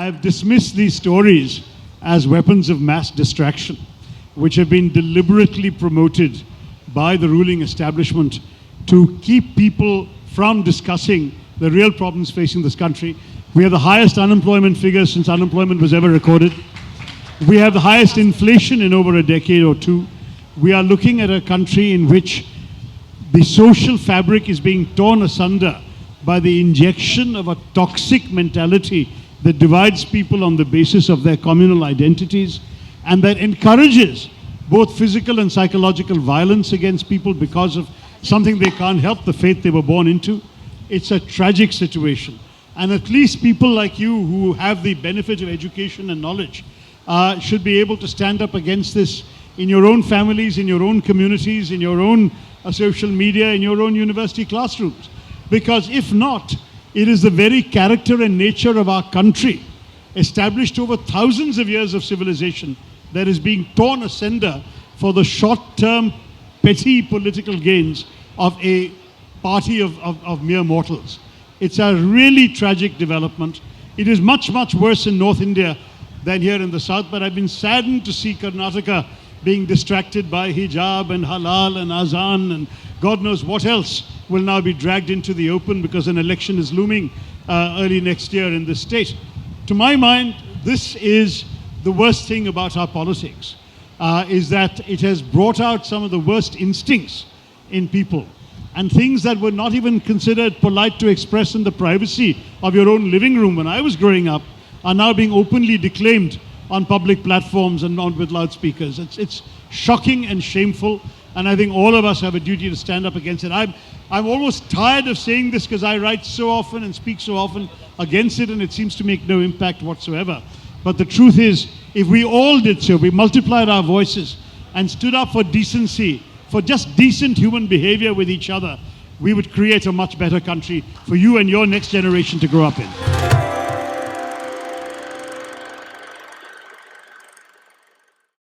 have dismissed these stories as weapons of mass distraction, which have been deliberately promoted by the ruling establishment to keep people from discussing the real problems facing this country. We have the highest unemployment figures since unemployment was ever recorded. We have the highest inflation in over a decade or two. We are looking at a country in which the social fabric is being torn asunder by the injection of a toxic mentality that divides people on the basis of their communal identities and that encourages both physical and psychological violence against people because of something they can't help, the faith they were born into. It's a tragic situation. And at least people like you who have the benefit of education and knowledge should be able to stand up against this in your own families, in your own communities, in your own social media, in your own university classrooms. Because if not, it is the very character and nature of our country, established over thousands of years of civilization, that is being torn asunder for the short-term, petty political gains of a party of mere mortals. It's a really tragic development. It is much, much worse in North India than here in the South, but I've been saddened to see Karnataka being distracted by hijab and halal and azan and God knows what else will now be dragged into the open because an election is looming early next year in this state. To my mind, this is the worst thing about our politics, is that it has brought out some of the worst instincts in people. And things that were not even considered polite to express in the privacy of your own living room when I was growing up are now being openly declaimed on public platforms and on with loudspeakers. It's shocking and shameful, and I think all of us have a duty to stand up against it. I'm almost tired of saying this because I write so often and speak so often against it, and it seems to make no impact whatsoever. But the truth is, if we all did so, we multiplied our voices and stood up for decency, for just decent human behavior with each other, we would create a much better country for you and your next generation to grow up in.